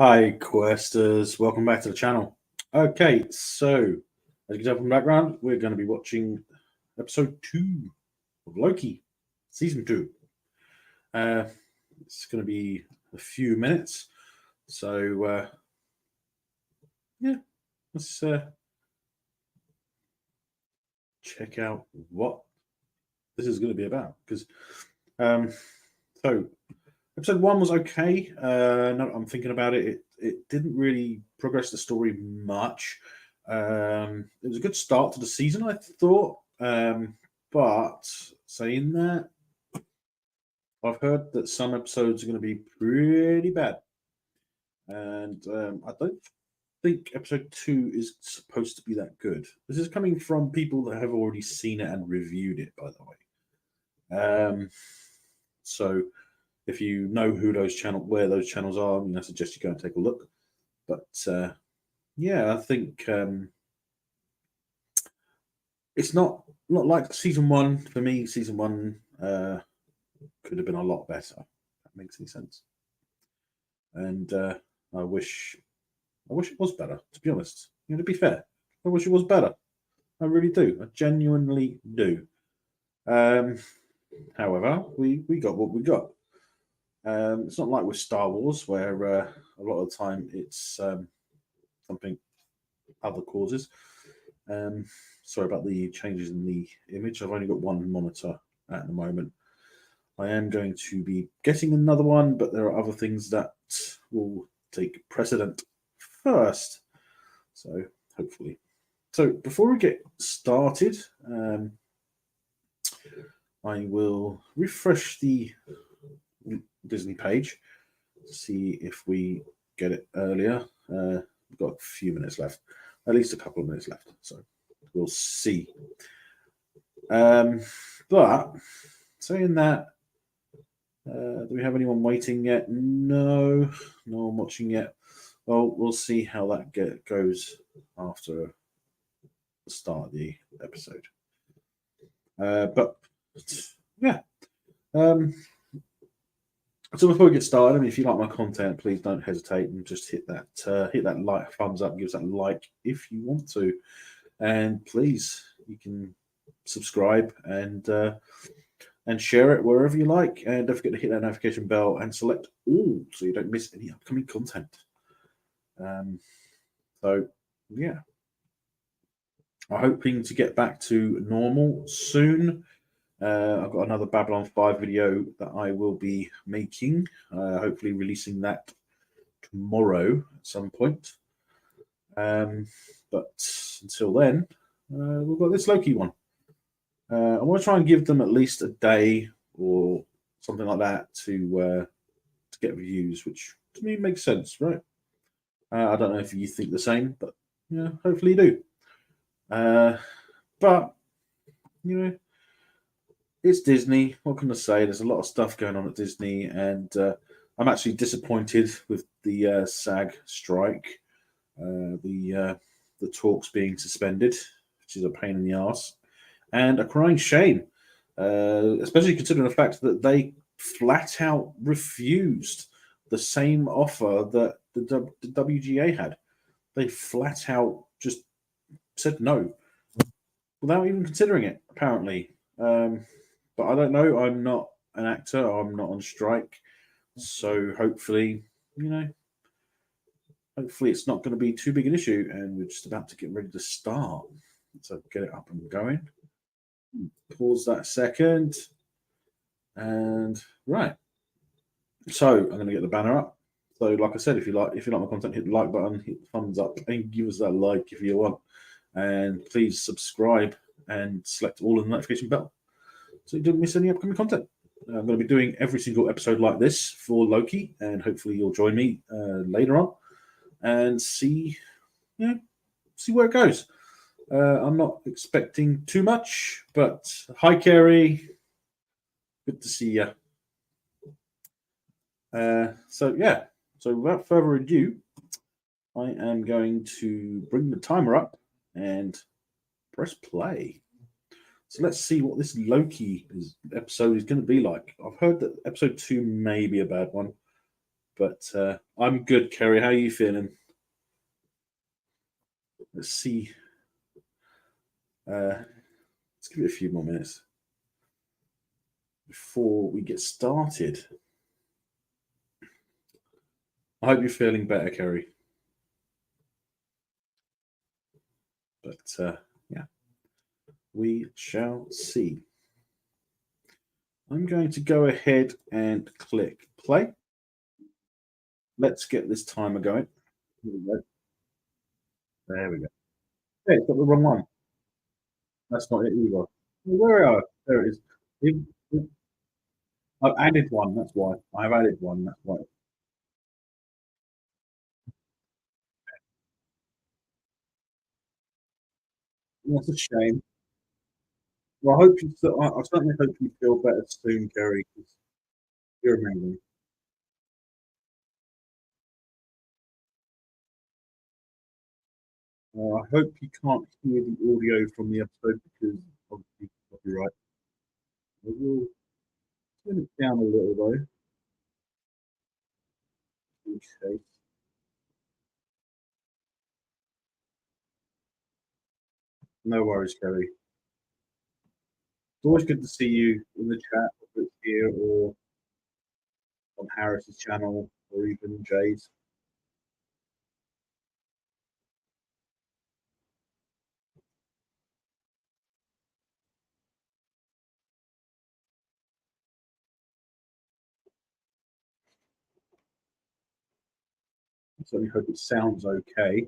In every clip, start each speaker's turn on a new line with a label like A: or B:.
A: Hi, Questers. Welcome back to the channel. Okay, so as you can tell from the background, we're going to be watching episode 2 of Loki, season 2. It's going to be a few minutes, so yeah, let's check out what this is going to be about. Because so episode 1 was okay. Now I'm thinking about it, it didn't really progress the story much. It was a good start to the season, I thought. But saying that, I've heard that some episodes are going to be pretty bad. And I don't think episode 2 is supposed to be that good. This is coming from people that have already seen it and reviewed it, by the way. So if you know where those channels are, I suggest you go and take a look. But yeah, I think it's not like season 1 for me. Season 1 could have been a lot better. If that makes any sense. And I wish it was better. To be honest, to be fair, I wish it was better. I really do. I genuinely do. However, we got what we got. It's not like with Star Wars, where a lot of the time it's something other causes. Sorry about the changes in the image. I've only got one monitor at the moment. I am going to be getting another one, but there are other things that will take precedent first. So hopefully. So before we get started, I will refresh the Disney page to see if we get it earlier. We've got a few minutes left, at least a couple of minutes left, so we'll see. But saying that, do we have anyone waiting yet? No one watching yet. Well, we'll see how that goes after the start of the episode. But yeah. So before we get started, if you like my content, please don't hesitate and just hit that like thumbs up, give us that like if you want to, and please you can subscribe and share it wherever you like, and don't forget to hit that notification bell and select all so you don't miss any upcoming content. So yeah, I'm hoping to get back to normal soon. I've got another Babylon 5 video that I will be making, hopefully releasing that tomorrow at some point. But until then, we've got this Loki one. I want to try and give them at least a day or something like that to get views, which to me makes sense, right? I don't know if you think the same, but yeah, hopefully you do. But it's Disney. What can I say? There's a lot of stuff going on at Disney, and I'm actually disappointed with the SAG strike, the talks being suspended, which is a pain in the ass, and a crying shame, especially considering the fact that they flat out refused the same offer that the WGA had. They flat out just said no without even considering it, apparently. But I don't know. I'm not an actor. I'm not on strike. So hopefully, hopefully it's not going to be too big an issue. And we're just about to get ready to start. So get it up and going. Pause that second. And right. So I'm going to get the banner up. So like I said, if you like my content, hit the like button, hit the thumbs up, and give us that like if you want. And please subscribe and select all of the notification bell so you don't miss any upcoming content. I'm going to be doing every single episode like this for Loki, and hopefully you'll join me later on and see where it goes. I'm not expecting too much, but hi, Kerry. Good to see you. So without further ado, I am going to bring the timer up and press play. So let's see what this Loki episode is going to be like. I've heard that episode 2 may be a bad one, But I'm good, Kerry. How are you feeling? Let's see. Let's give it a few more minutes before we get started. I hope you're feeling better, Kerry. But yeah, we shall see. I'm going to go ahead and click play. Let's get this timer going. Here we go. There we go. Hey, it's got the wrong one. That's not it either. Where are? There it is. I've added one. That's why. I've added one. That's why. That's a shame. Well, I hope you. I certainly hope you feel better soon, Kerry. Because you're amazing. I hope you can't hear the audio from the episode because obviously copyright. I will turn it down a little though, in case. No worries, Kerry. It's always good to see you in the chat, whether it's here or on Harris's channel or even Jay's. I certainly hope it sounds okay.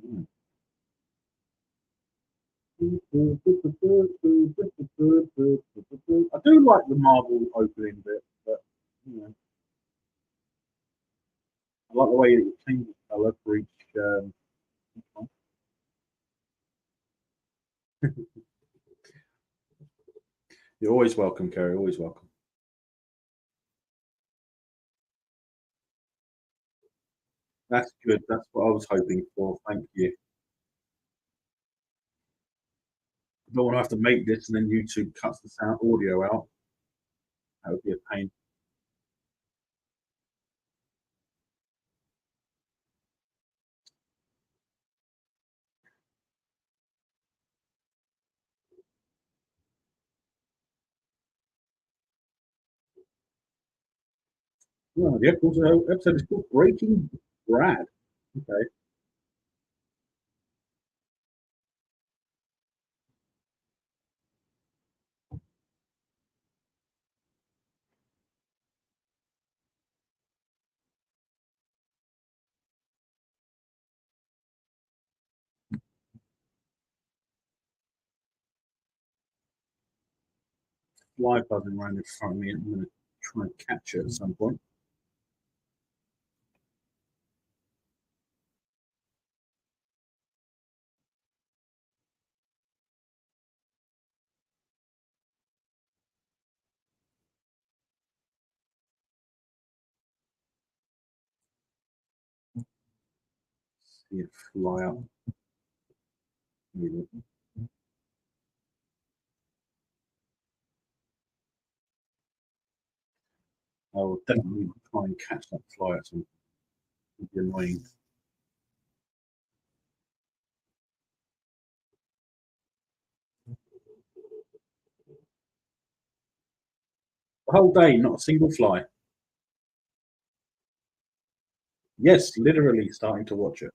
A: Mm. I do like the Marvel opening bit, but you know, I like the way it changes colour for each. One. You're always welcome, Kerry. Always welcome. That's good. That's what I was hoping for. Thank you. I don't want to have to make this and then YouTube cuts the sound audio out. That would be a pain. Yeah, the episode is called Breaking Brad. Okay. Fly buzzing around in front of me. I'm going to try and catch it at some point. See it fly up. I will definitely try and catch that fly at some. It'd be annoying. The whole day, not a single fly. Yes, literally starting to watch it.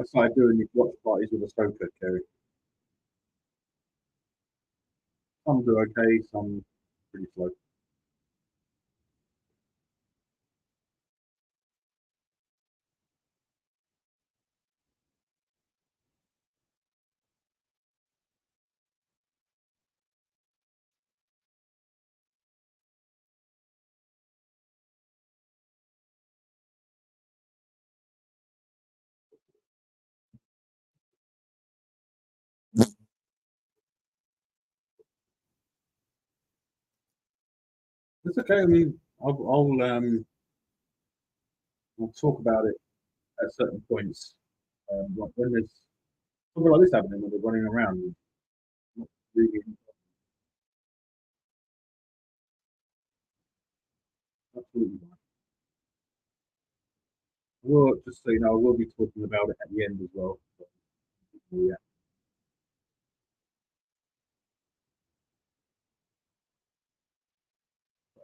A: I started doing these watch parties with a sofa, Kerry. Some do okay, some pretty slow. It's okay. I mean, I'll talk about it at certain points. Like when there's something like this happening, when they're running around, not really absolutely right. Well, just so you know, I will be talking about it at the end as well. So, yeah,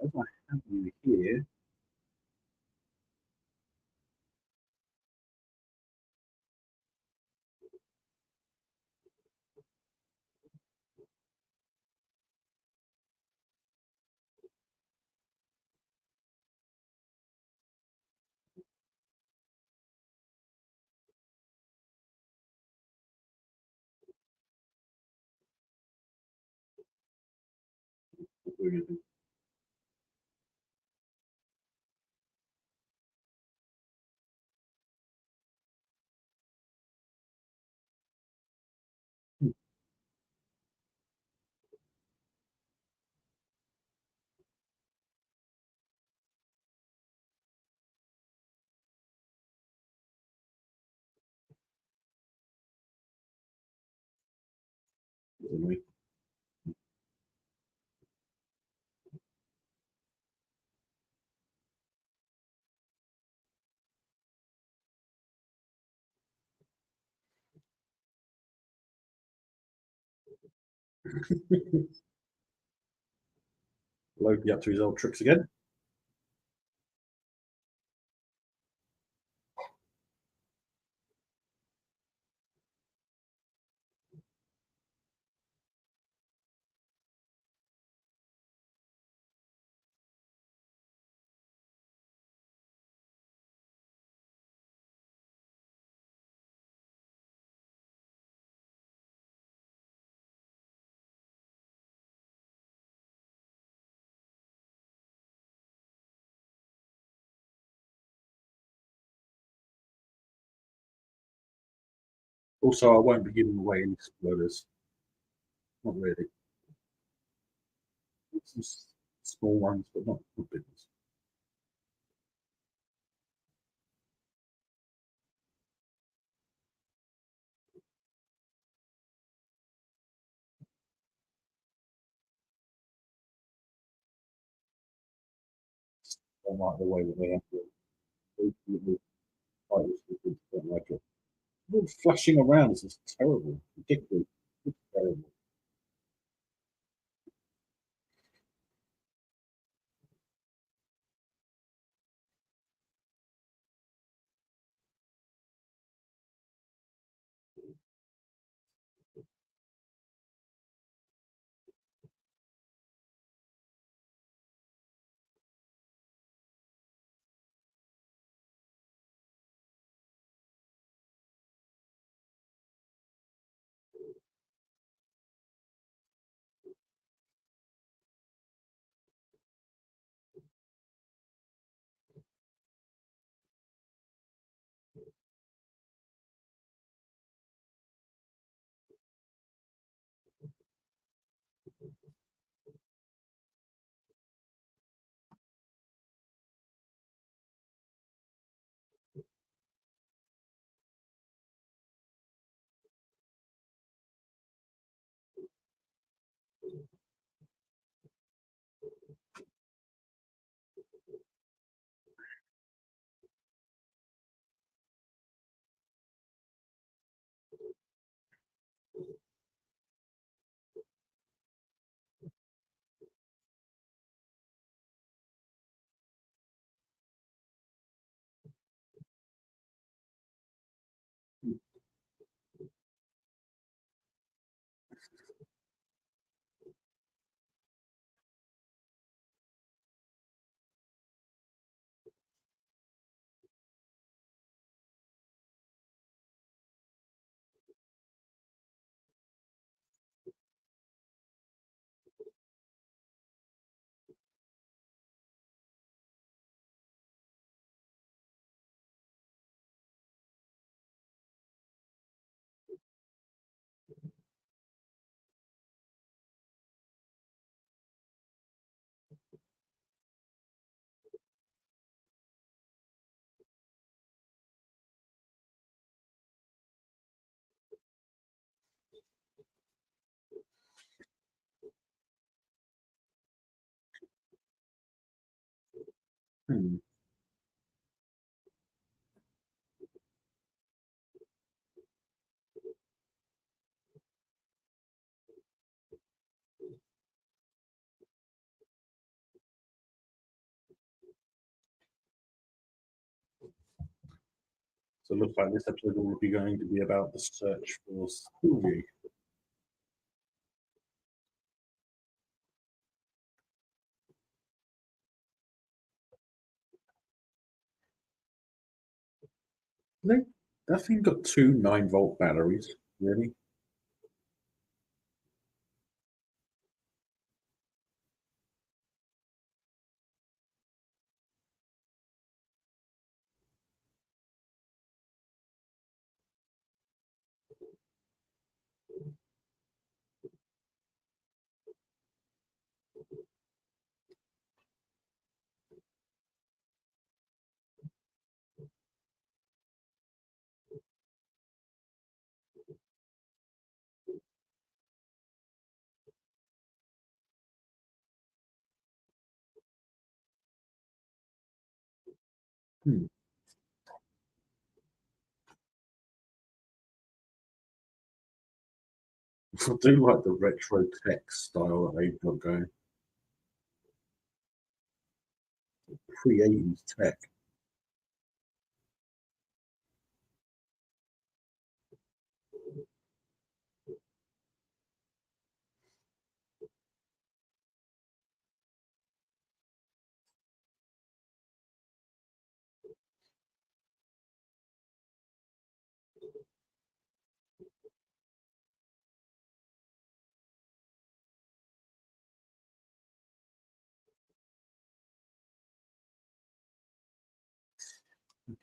A: as I have you here, what we're gonna do. Anyway, Loki up to his old tricks again. Also, I won't be giving away any spoilers. Not really. Some small ones, but not big ones. I don't like the way that they have to fight with people. Don't like it. All flashing around is just terrible, ridiculous. It's terrible. Hmm. So it looks like this episode will be going to be about the search for Sylvie. They, that thing got two 9-volt batteries, really. Hmm. I do like the retro tech style that they've got going. Pre-80s tech.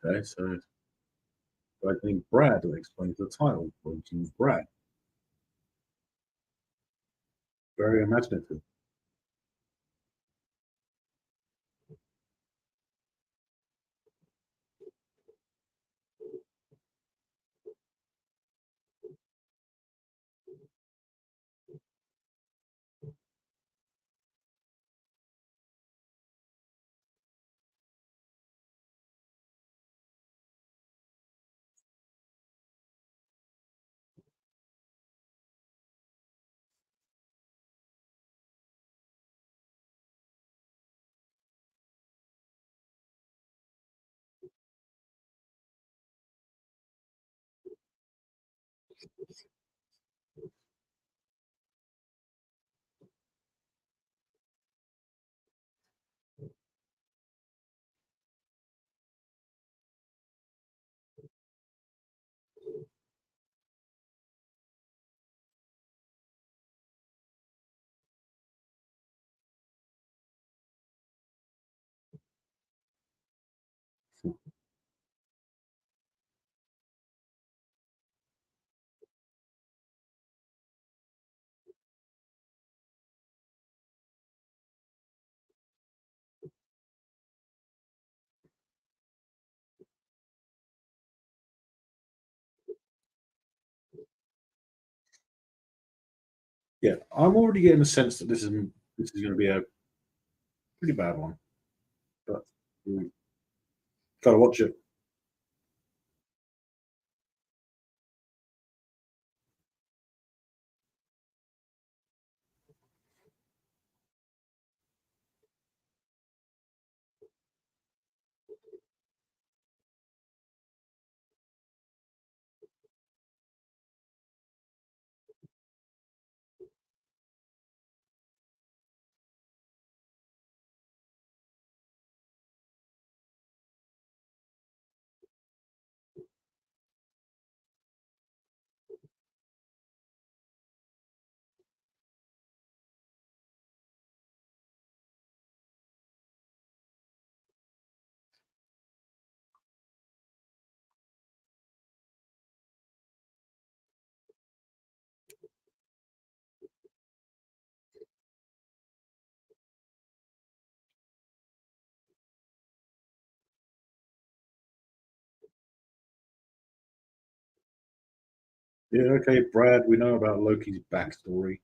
A: Okay, so I think Brad explains the title. Working with Brad. Very imaginative. Yeah, I'm already getting a sense that this is going to be a pretty bad one, but we got to watch it. Yeah, okay, Brad. We know about Loki's backstory.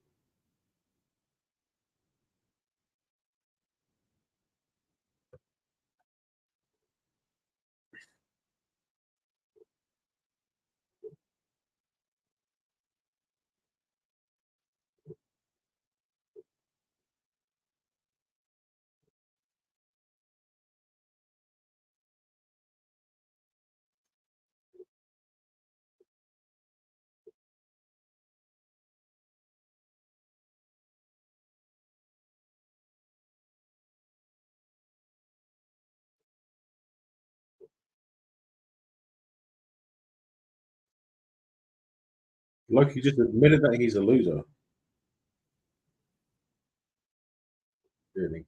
A: Loki just admitted that he's a loser. Really.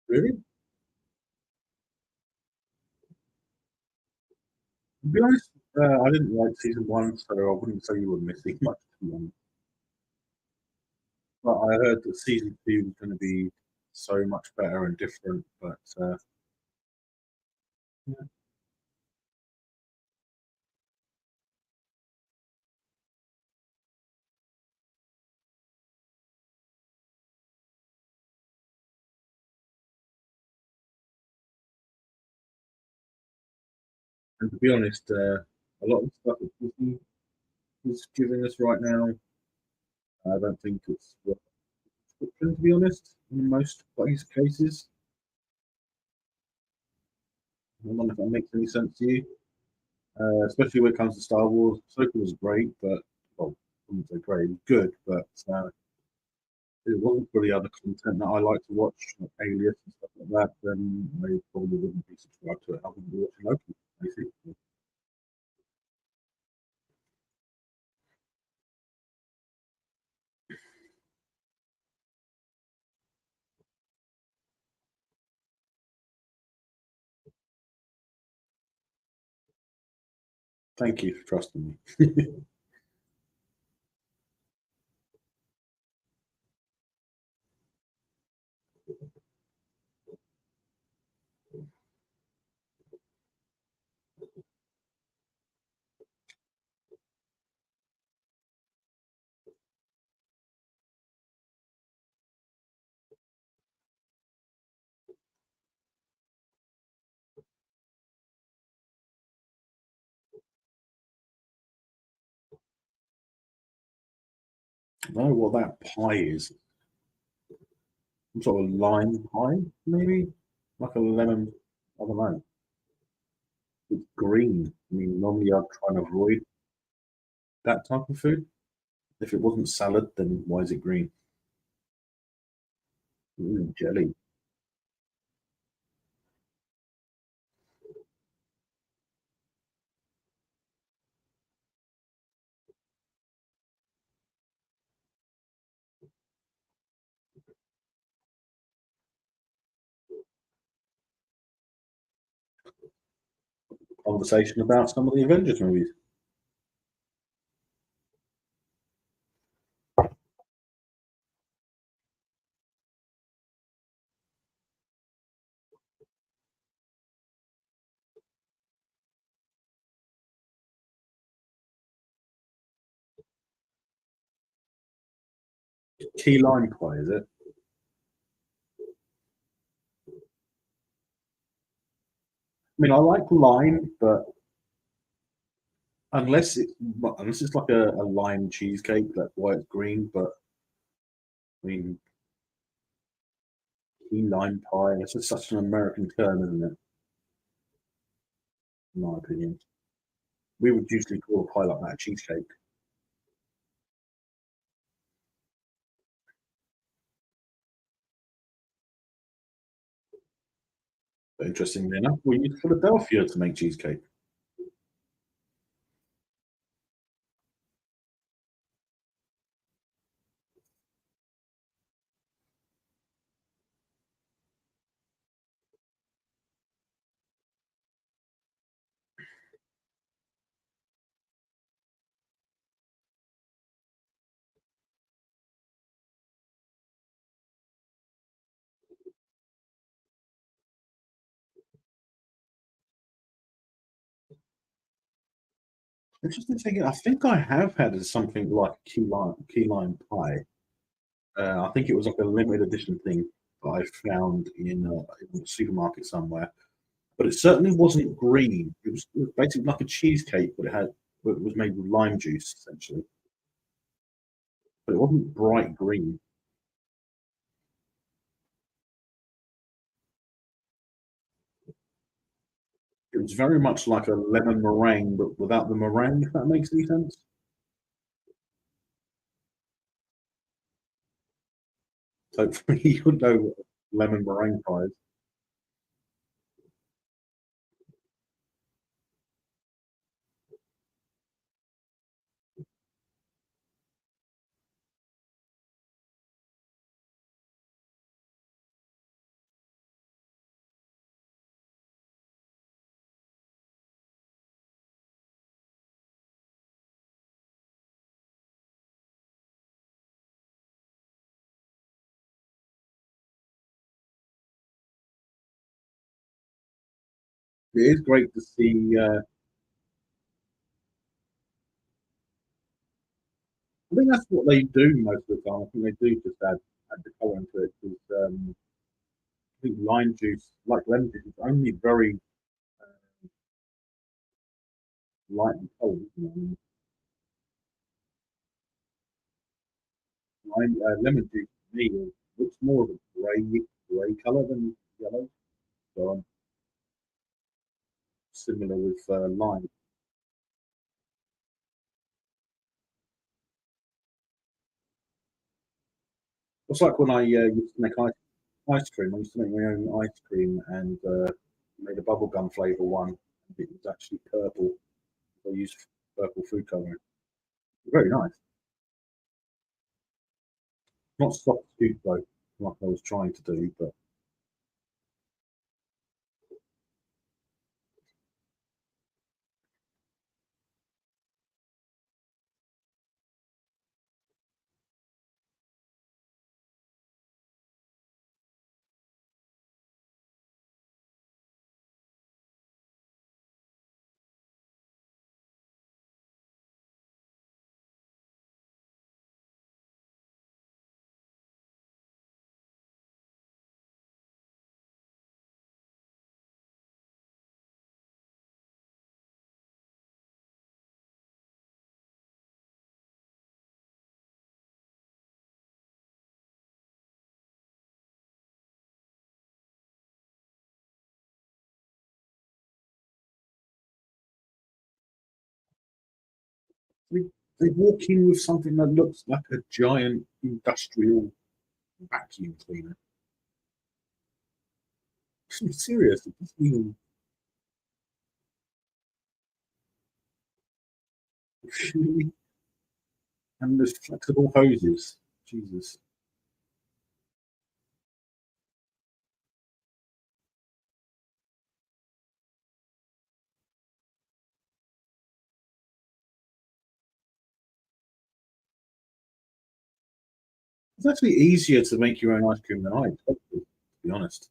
A: Really? To be honest, I didn't like season one, so I wouldn't say you were missing much. To be honest. But I heard that season two was going to be so much better and different. But yeah. And to be honest, a lot of the stuff that Disney is giving us right now, I don't think it's worth the subscription, to be honest, in most cases. I don't know if that makes any sense to you, especially when it comes to Star Wars. Ahsoka was great, but, well, I wouldn't say great, it was good, but if it wasn't for the other content that I like to watch, like Alias and stuff like that, then I probably wouldn't be subscribed to it. I wouldn't be watching Loki, basically. Thank you for trusting me. I know what that pie is. Some sort of lime pie, maybe? Like a lemon, I don't know. It's green. I mean, normally I'd try and avoid that type of food. If it wasn't salad, then why is it green? Jelly. Conversation about some of the Avengers movies. Key lime pie, is it? I mean, I like lime, but unless it's like a lime cheesecake, that's why it's green. But I mean, key lime pie, it's just such an American term, isn't it? In my opinion, we would usually call a pie like that a cheesecake. But interestingly enough, we use Philadelphia to make cheesecake. Interesting thing, I think I have had something like key lime pie. I think it was like a limited edition thing that I found in a supermarket somewhere. But it certainly wasn't green. It was basically like a cheesecake, but it was made with lime juice essentially. But it wasn't bright green. It was very much like a lemon meringue, but without the meringue. If that makes any sense. Hopefully, you know what lemon meringue pie is. It is great to see. I think that's what they do most of the time. I think they do just add the colour into it because I think lime juice, like lemon juice, is only very lightly coloured. Isn't it? Lemon juice to me looks more of a grey colour than yellow. So I'm similar with lime. It's like when I used to make ice cream. I used to make my own ice cream and made a bubblegum flavour one. It was actually purple. I used purple food colouring. Very nice. Not soft soup though, like I was trying to do, but they, they walk in with something that looks like a giant industrial vacuum cleaner. I'm serious. It doesn't even really, and there's flexible hoses. Jesus. It's actually easier to make your own ice cream than I expected, to be honest.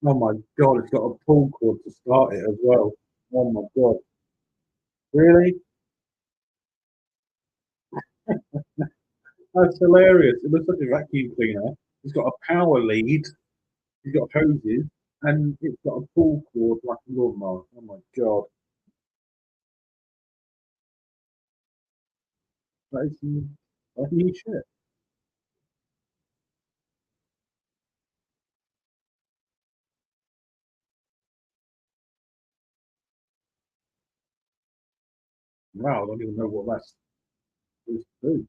A: Oh my god, it's got a pull cord to start it as well. Oh my god. Really? That's hilarious. It looks like a vacuum cleaner. It's got a power lead, it's got hoses, and it's got a pull cord like a lawnmower. Oh my god. That is that's new shit. Wow, I don't even know what that's supposed to do.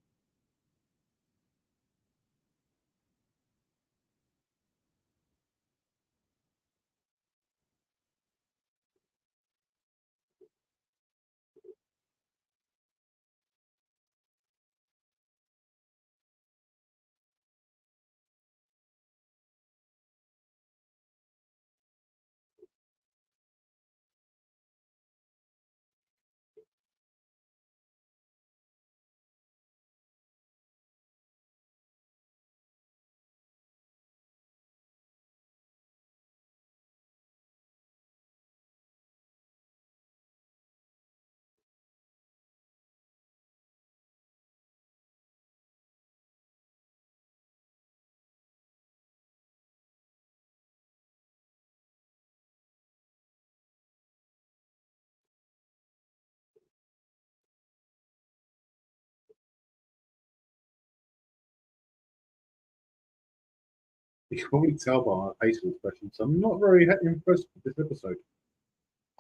A: You can probably tell by my facial expressions. I'm not very impressed with this episode.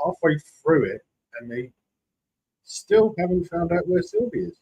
A: Halfway through it, and they still haven't found out where Sylvie is.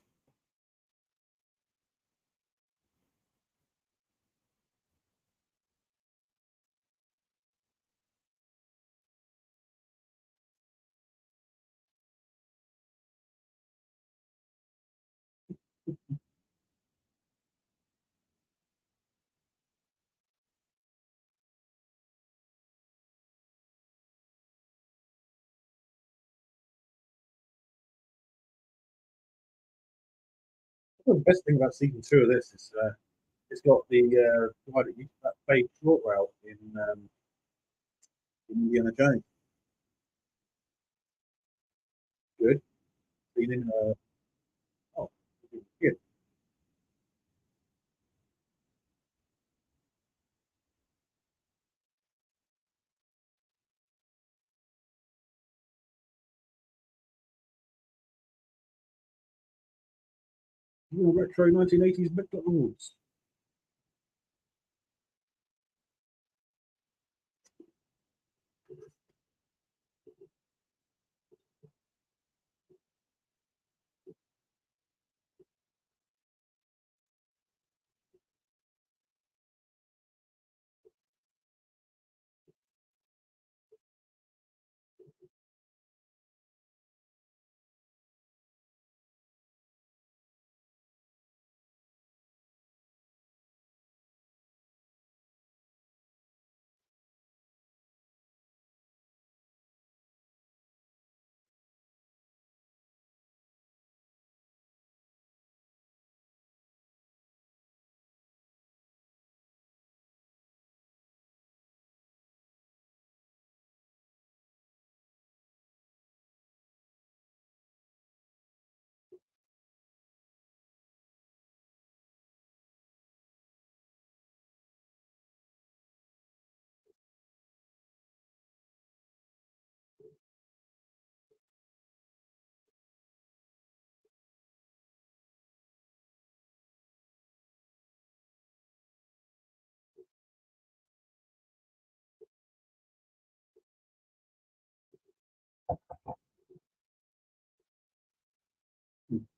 A: The best thing about season two of this is it's got the guy that used that fake short rail in Indiana Jones. Good. Been in oh, good. Retro 1980s McDonald's.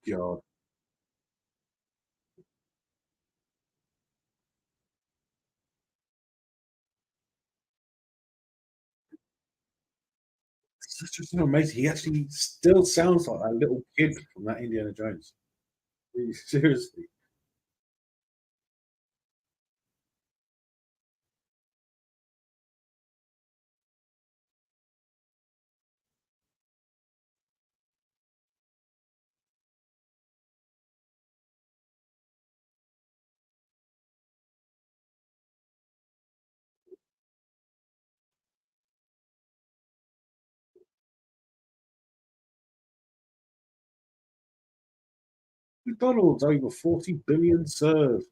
A: God. It's just so amazing. He actually still sounds like that little kid from that Indiana Jones. Seriously. McDonald's over 40 billion served.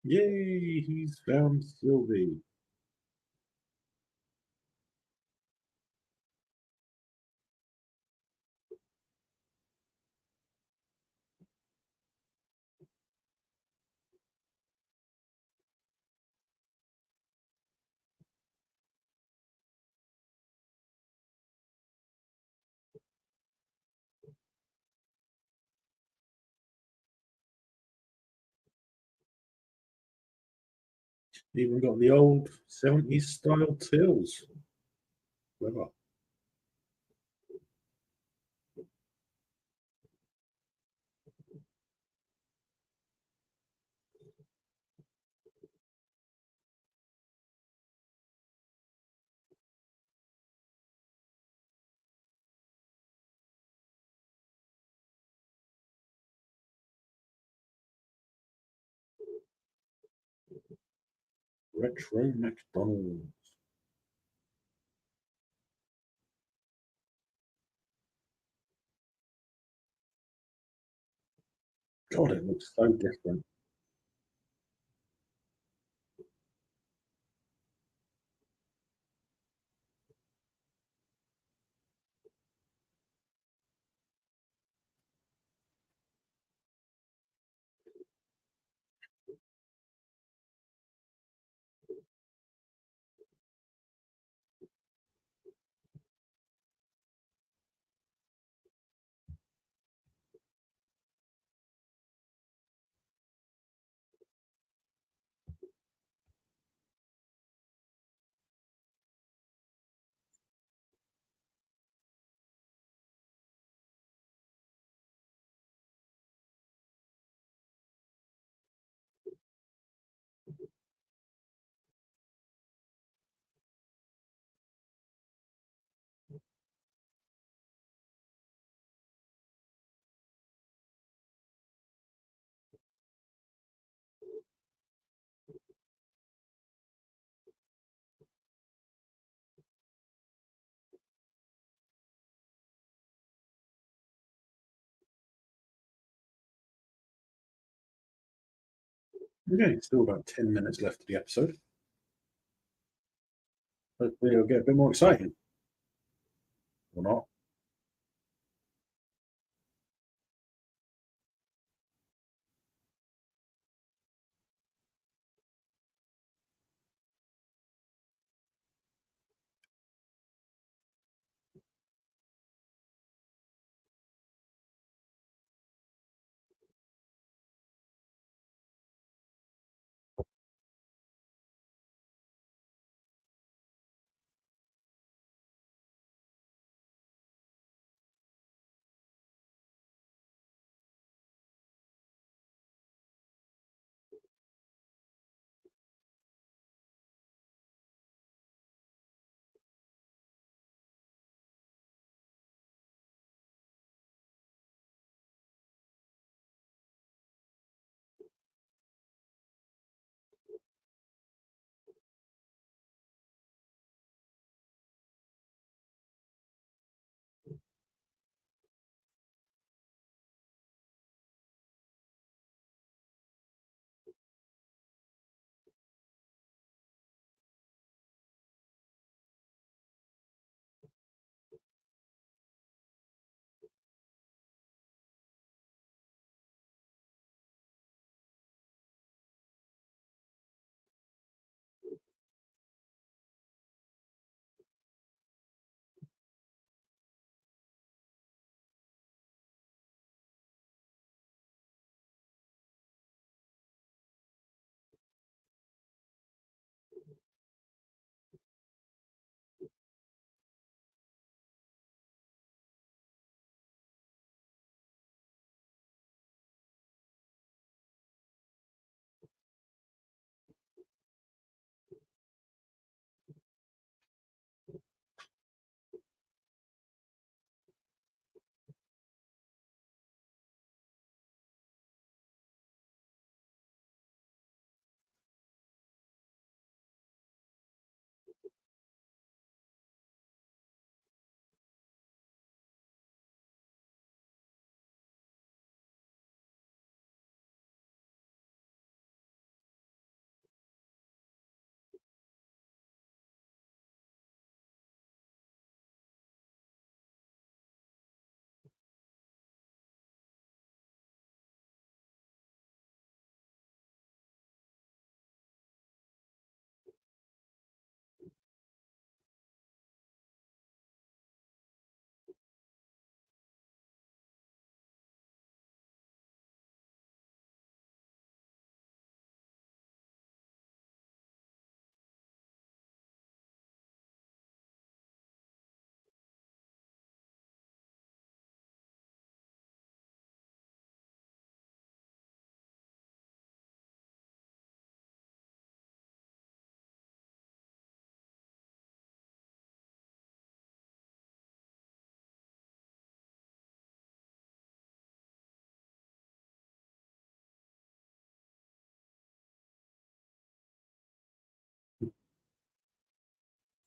A: Yay, he's found Sylvie. Even got the old 70s style tills. Clever. Retro McDonald's. God, it looks so different. Okay, still about 10 minutes left of the episode. Hopefully, it'll get a bit more exciting. Or not.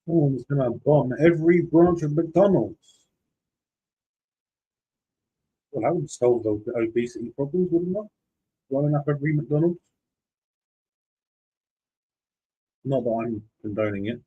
A: Someone's going to bomb every branch of McDonald's. Well, that would solve the obesity problems, wouldn't it? Blowing up every McDonald's. Not that I'm condoning it.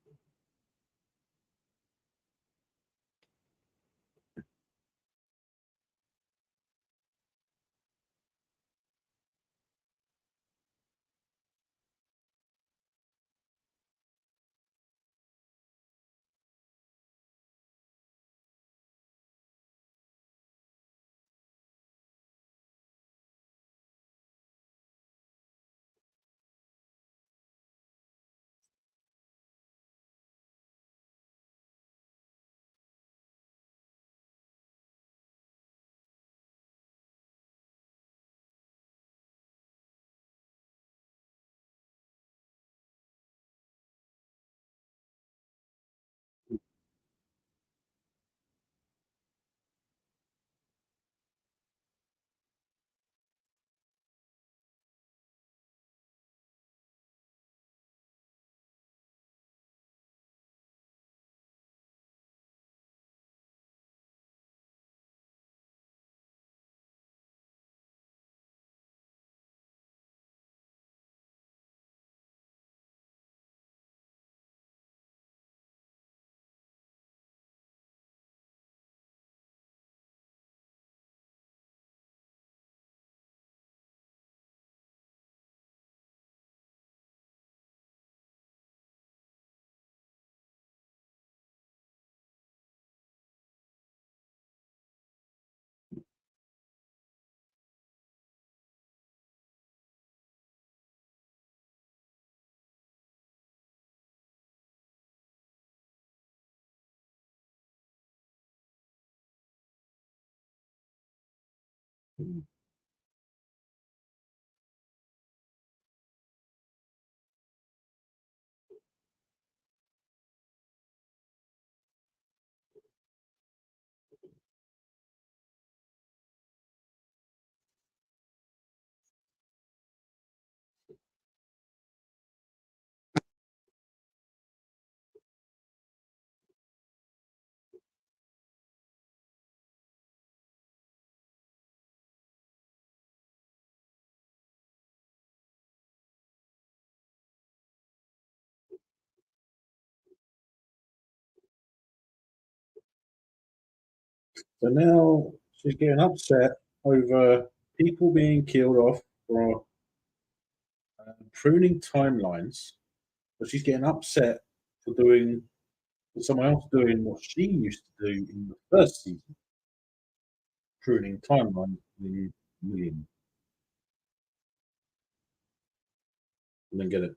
A: So now she's getting upset over people being killed off for pruning timelines, but she's getting upset for doing for someone else doing what she used to do in the first season, pruning timelines in million. And then get it.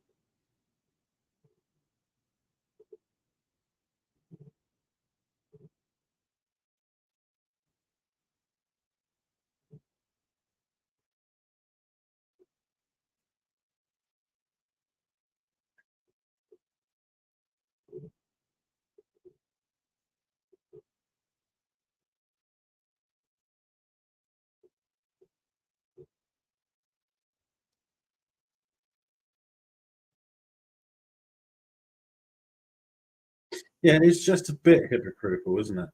A: Yeah, it's just a bit hypocritical, isn't it?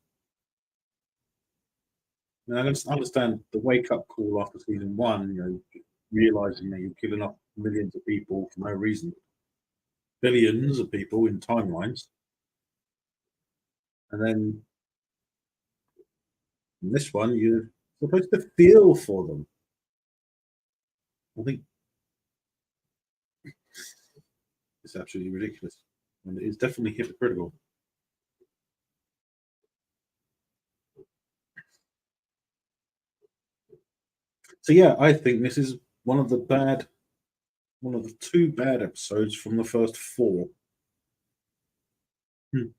A: I mean, I can understand the wake up call after season one, realizing that you're killing off millions of people for no reason, billions of people in timelines, and then in this one, you're supposed to feel for them. I think it's absolutely ridiculous, and it's definitely hypocritical. So yeah, I think this is one of the two bad episodes from the first four. Hmm.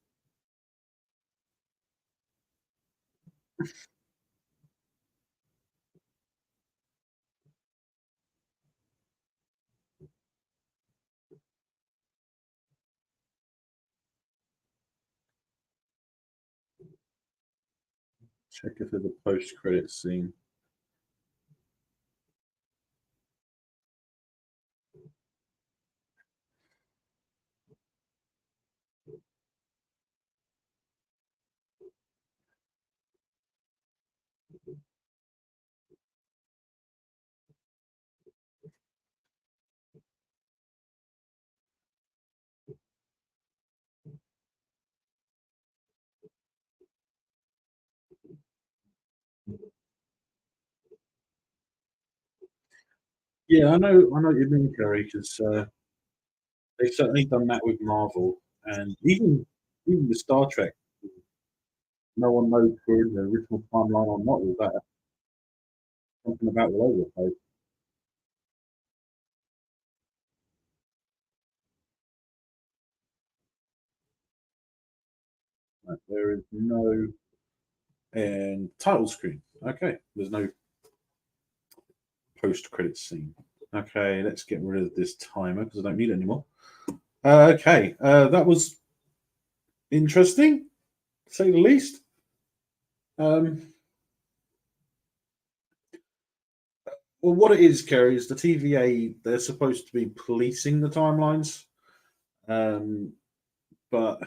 A: Check if there's a post credit scene. Yeah, I know what you mean, Kerry, because they've certainly done that with Marvel, and even with Star Trek. No one knows if we're in the original timeline or not with that. Something about all over the place. There is no title screen. Okay, there's no post-credits scene. Okay, let's get rid of this timer because I don't need it anymore. Okay, that was interesting, to say the least. Um, well, what it is, Kerry, is the TVA. They're supposed to be policing the timelines, um, but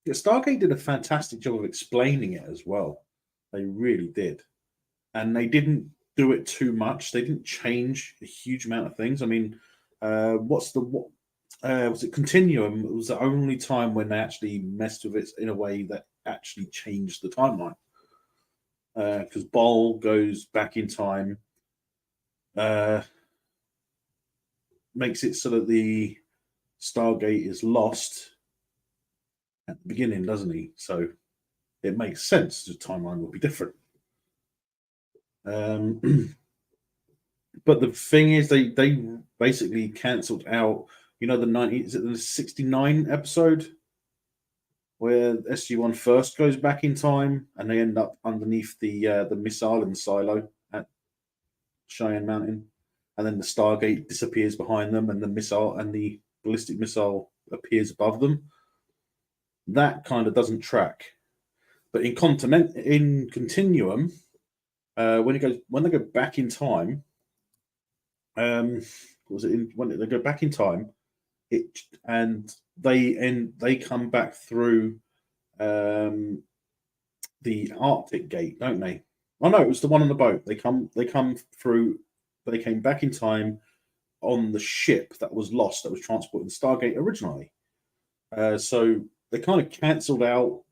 A: yeah, Stargate did a fantastic job of explaining it as well. They really did, and they didn't do it too much. They didn't change a huge amount of things. I mean, what's the what? Was it Continuum? It was the only time when they actually messed with it in a way that actually changed the timeline. Because Ball goes back in time, uh, makes it so that the Stargate is lost at the beginning, doesn't he? So it makes sense the timeline will be different. Um, but the thing is, they basically cancelled out. You know, the 90 is it the 69 episode where SG-1 first goes back in time and they end up underneath the missile and silo at Cheyenne Mountain, and then the Stargate disappears behind them, and the missile and the ballistic missile appears above them. That kind of doesn't track. But in Continuum, when they go back in time, was it in when they go back in time? It and they come back through um, the Arctic gate, don't they? Oh no, it was the one on the boat. They come through. They came back in time on the ship that was lost that was transporting the Stargate originally. So they kind of cancelled out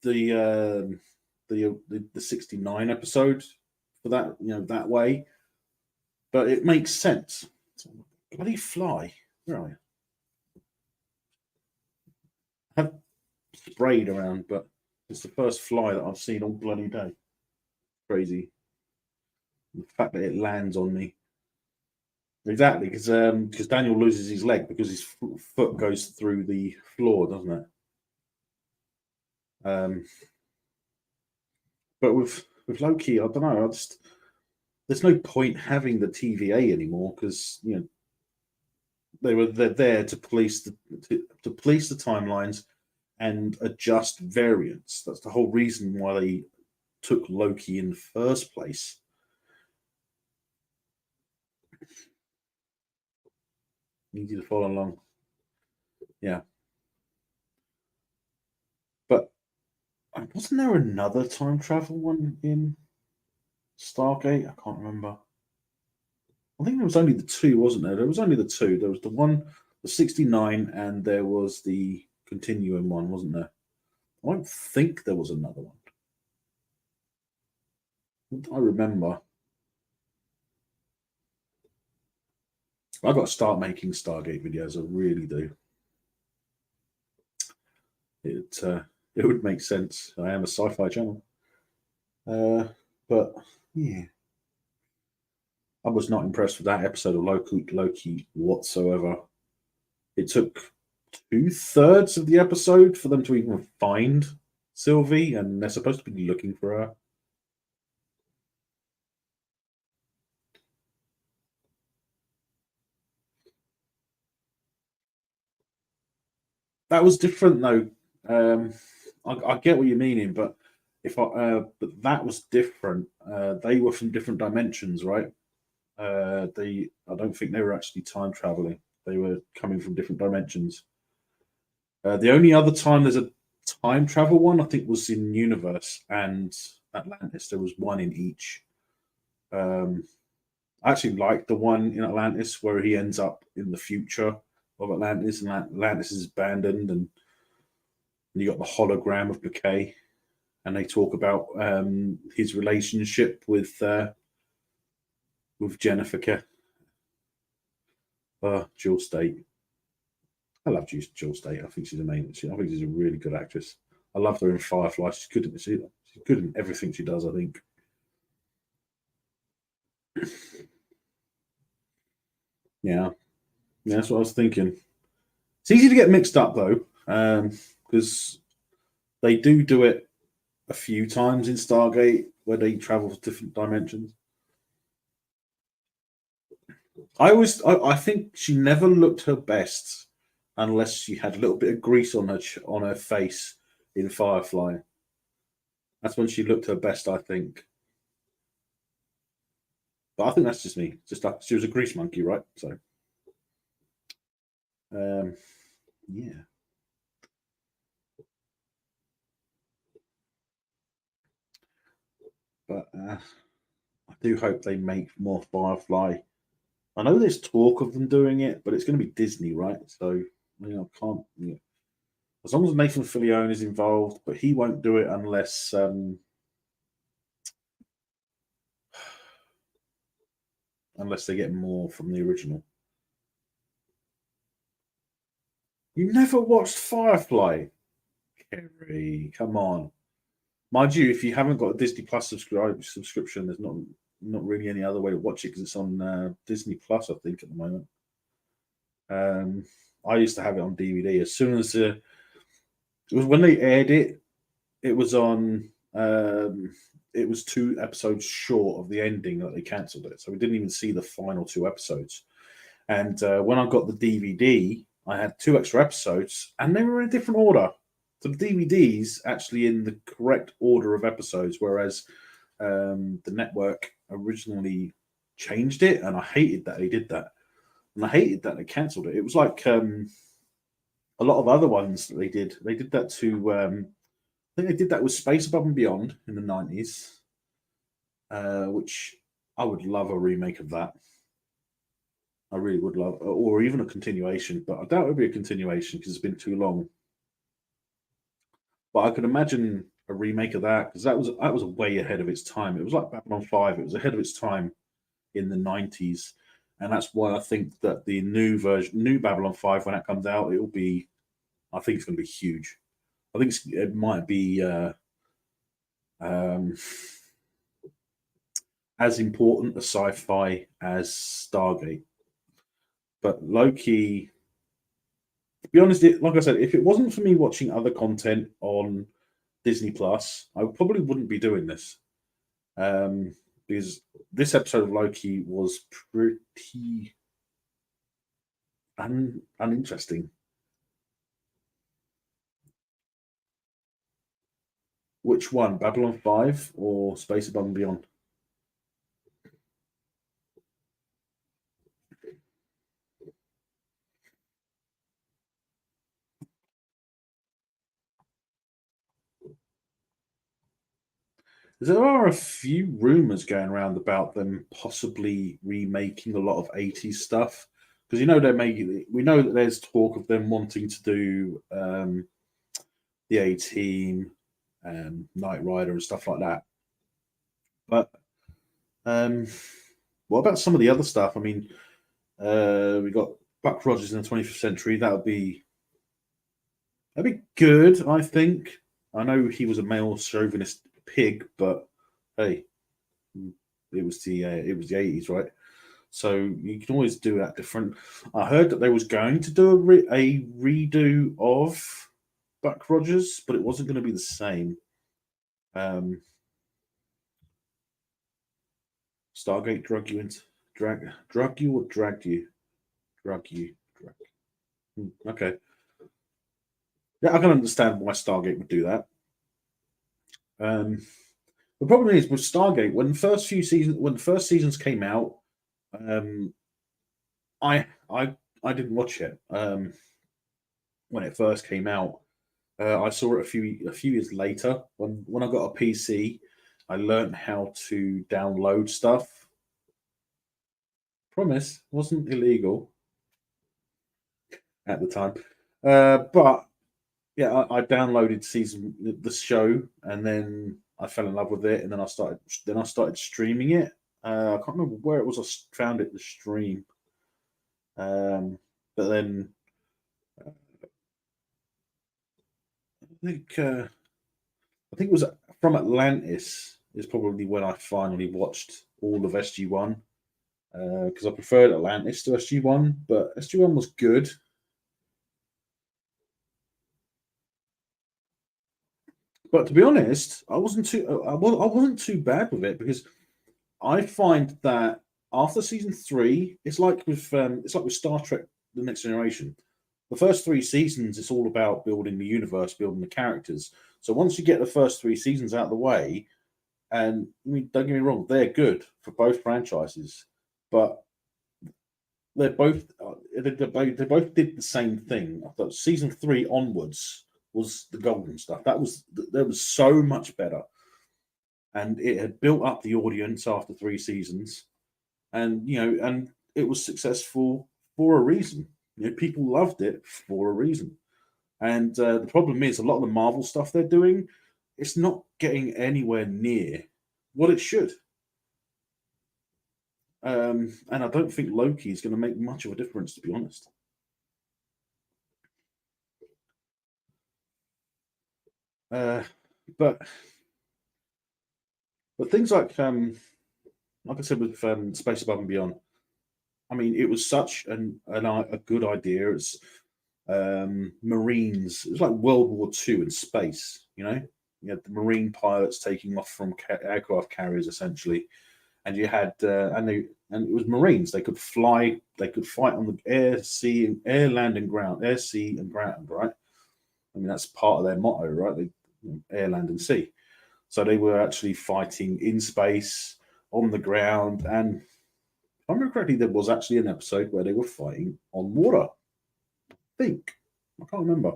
A: the the 69 episode for that that way, but it makes sense. Bloody fly! Where are you? I have sprayed around, but it's the first fly that I've seen all bloody day. Crazy. The fact that it lands on me. Exactly, because Daniel loses his leg because his foot goes through the floor, doesn't it? Um, but with Loki, I don't know. I just there's no point having the TVA anymore because they're there to police to police the timelines and adjust variants. That's the whole reason why they took Loki in the first place. Easy to follow along. Yeah, but wasn't there another time travel one in Stargate? I can't remember. I think there was only the two, wasn't there? There was only the two. There was the one, the 69, and there was the continuing one, wasn't there? I don't think there was another one. I remember. I've got to start making Stargate videos. I really do. It would make sense. I am a sci-fi channel. But yeah, I was not impressed with that episode of Loki whatsoever. It took two-thirds of the episode for them to even find Sylvie, and they're supposed to be looking for her. That was different though. I get what you're meaning, but but that was different. They were from different dimensions, right? I don't think they were actually time traveling. They were coming from different dimensions. The only other time there's a time travel one, I think, was in Universe and Atlantis. There was one in each. Um, I actually like the one in Atlantis where he ends up in the future of Atlantis, and Atlantis is abandoned, and you got the hologram of Bouquet, and they talk about his relationship with with Jennifer Jill State. I love Jill State. I think she's amazing. I think she's a really good actress. I loved her in Firefly. She's good in everything she does, I think. Yeah, that's what I was thinking. It's easy to get mixed up though, because they do it a few times in Stargate where they travel to different dimensions. I think she never looked her best unless she had a little bit of grease on her face in Firefly. That's when she looked her best, I think. But I think that's just me. Just like she was a grease monkey, right? So, yeah. But I do hope they make more Firefly. I know there's talk of them doing it, but it's going to be Disney, right? So, I can't. As long as Nathan Fillion is involved, but he won't do it unless they get more from the original. You never watched Firefly, Kerry? Come on. Mind you, if you haven't got a Disney Plus subscription, there's not really any other way to watch it because it's on Disney Plus, I think, at the moment. I used to have it on DVD. As soon as it was when they aired it, it was on. It was 2 episodes short of the ending that they cancelled it, so we didn't even see the final 2 episodes. And when I got the DVD, I had 2 extra episodes, and they were in a different order. So the DVD's actually in the correct order of episodes, whereas the network originally changed it, and I hated that they did that. And I hated that they cancelled it. It was like a lot of other ones that they did. They did that to, I think they did that with Space Above and Beyond in the 90s, which I would love a remake of that. I really would love, or even a continuation, but I doubt it would be a continuation because it's been too long. But I could imagine a remake of that because that was way ahead of its time. It was like Babylon 5. It was ahead of its time in the 90s, and that's why I think that the new Babylon 5, when that comes out, it will be. I think it's going to be huge. I think it might be um, as important a sci-fi as Stargate. But Loki, to be honest, like I said, if it wasn't for me watching other content on Disney Plus, I probably wouldn't be doing this. Because this episode of Loki was pretty uninteresting. Which one, Babylon 5 or Space Above and Beyond? There are a few rumors going around about them possibly remaking a lot of 80s stuff. Because they're making, we know that there's talk of them wanting to do the A-Team and Knight Rider and stuff like that. But what about some of the other stuff? I mean, we got Buck Rogers in the 25th century. That'd be good, I think. I know he was a male chauvinist pig, but hey, it was the 80s, right? So you can always do that different. I heard that they was going to do a redo of Buck Rogers, but it wasn't going to be the same. Stargate drug you into drug you or dragged you? Drug you. Okay. Yeah, I can understand why Stargate would do that. The problem is with Stargate, when the first seasons came out, I didn't watch it when it first came out. I saw it a few years later when I got a PC. I learned how to download stuff. Promise, wasn't illegal at the time, but yeah, I downloaded the show, and then I fell in love with it, and then I started streaming it, I can't remember where it was. I found it the stream, but then I think it was from Atlantis. Is probably when I finally watched all of SG1 because I preferred Atlantis to SG1, but SG1 was good. But to be honest, I wasn't too bad with it because I find that after season 3, it's like with Star Trek: The Next Generation. The first 3 seasons, it's all about building the universe, building the characters. So once you get the first 3 seasons out of the way, and I mean, don't get me wrong, they're good for both franchises, but they both did the same thing. I thought season 3 onwards was the golden stuff. That was so much better, and it had built up the audience after 3 seasons, and it was successful for a reason. People loved it for a reason. And the problem is, a lot of the Marvel stuff they're doing, it's not getting anywhere near what it should. And I don't think Loki is going to make much of a difference, to be honest. Uh, but things like I said with Space Above and Beyond, I mean, it was such a good idea. It's Marines. It was like World War II in space. You had the Marine pilots taking off from aircraft carriers, essentially, and you had and it was Marines. They could fly. They could fight on the air, land, and ground, air, sea, and ground. Right. I mean, that's part of their motto, right? Air, land, and sea. So they were actually fighting in space, on the ground, and if I remember correctly, there was actually an episode where they were fighting on water. I think I can't remember.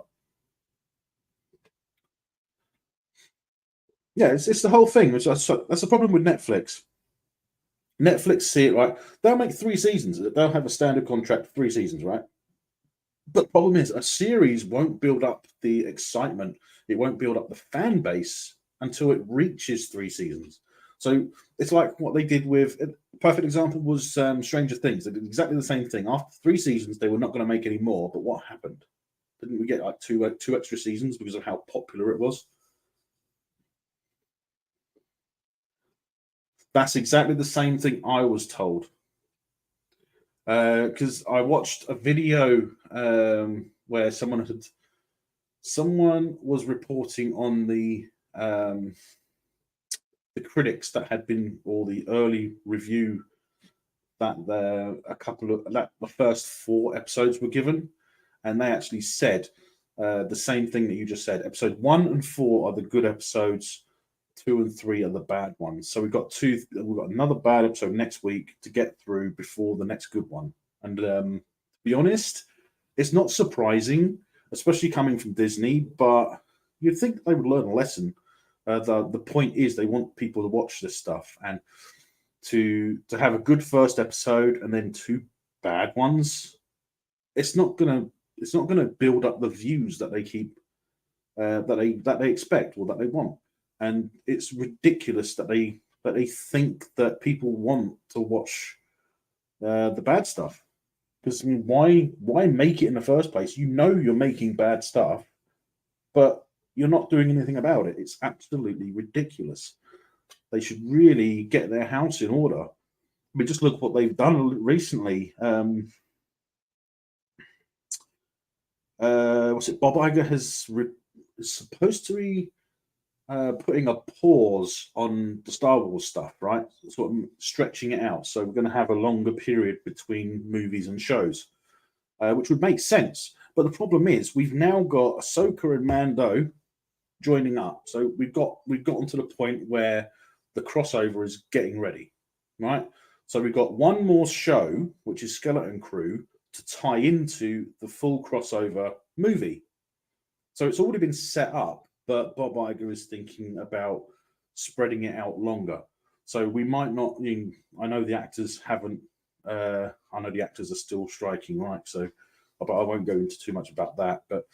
A: Yeah, it's the whole thing. That's the problem with Netflix. Netflix see it right. They'll make 3 seasons. They'll have a standard contract for 3 seasons, right? But the problem is, a series won't build up the excitement. It won't build up the fan base until it reaches 3 seasons. So it's like what they did with. A perfect example was Stranger Things. They did exactly the same thing. After 3 seasons, they were not going to make any more. But what happened? Didn't we get like two extra seasons because of how popular it was? That's exactly the same thing I was told. Because I watched a video where someone was reporting on the critics that had been, or the early review that the first 4 episodes were given, and they actually said the same thing that you just said. Episode 1 and 4 are the good episodes. 2 and 3 are the bad ones. So we've got another bad episode next week to get through before the next good one. And to be honest, it's not surprising, especially coming from Disney. But you'd think they would learn a lesson. The point is they want people to watch this stuff and to have a good first episode and then 2 bad ones. It's not gonna build up the views that they keep that they expect or that they want. And it's ridiculous that they think that people want to watch the bad stuff. Because I mean, why make it in the first place? You're making bad stuff, but you're not doing anything about it. It's absolutely ridiculous. They should really get their house in order. I mean, just look what they've done recently. What's it? Bob Iger is supposed to be putting a pause on the Star Wars stuff, right? Sort of stretching it out. So we're going to have a longer period between movies and shows, which would make sense. But the problem is, we've now got Ahsoka and Mando joining up. So we've gotten to the point where the crossover is getting ready, right? So we've got one more show, which is Skeleton Crew, to tie into the full crossover movie. So it's already been set up, but Bob Iger is thinking about spreading it out longer. So we might not. I know the actors haven't. I know the actors are still striking, right? So, but I won't go into too much about that. But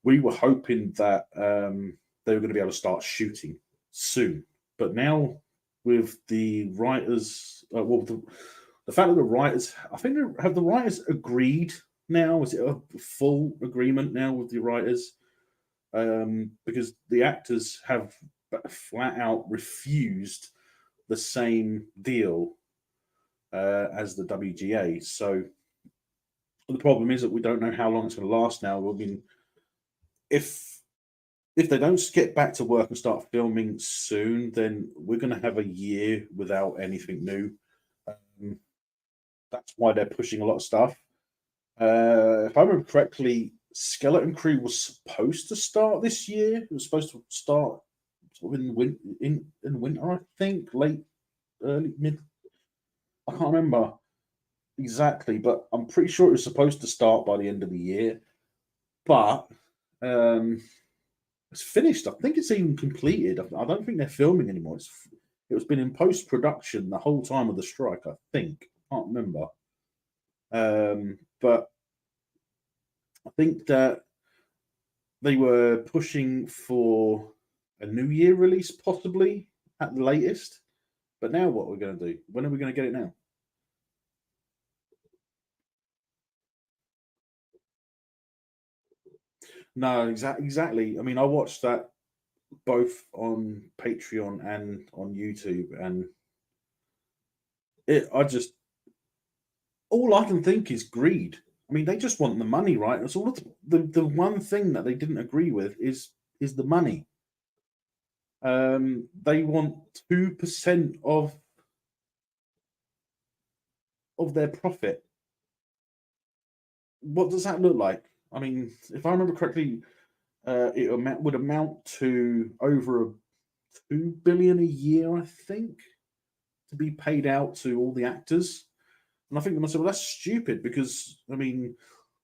A: we were hoping that they were going to be able to start shooting soon. But now with the writers. The fact that the writers, I think, have the writers agreed now? Is it a full agreement now with the writers? Because the actors have flat out refused the same deal as the WGA. So the problem is that we don't know how long it's going to last now. I mean, if they don't get back to work and start filming soon, then we're going to have a year without anything new. That's why they're pushing a lot of stuff. If I remember correctly, Skeleton Crew was supposed to start this year. It was supposed to start sort of in winter, I think, late, early, mid. I can't remember exactly, but I'm pretty sure it was supposed to start by the end of the year. But it's finished. I think it's even completed. I don't think they're filming anymore. It was been in post production the whole time of the strike. I think. I can't remember. But I think that they were pushing for a New Year release, possibly at the latest. But now, what we're going to do? When are we going to get it now? No, exactly. I mean, I watched that both on Patreon and on YouTube, and all I can think is greed. I mean, they just want the money, right? That's all. The one thing that they didn't agree with is the money. They want 2% of their profit. What does that look like? I mean, if I remember correctly, it would amount to over 2 billion a year, I think, to be paid out to all the actors. And I think to myself, well, that's stupid because I mean,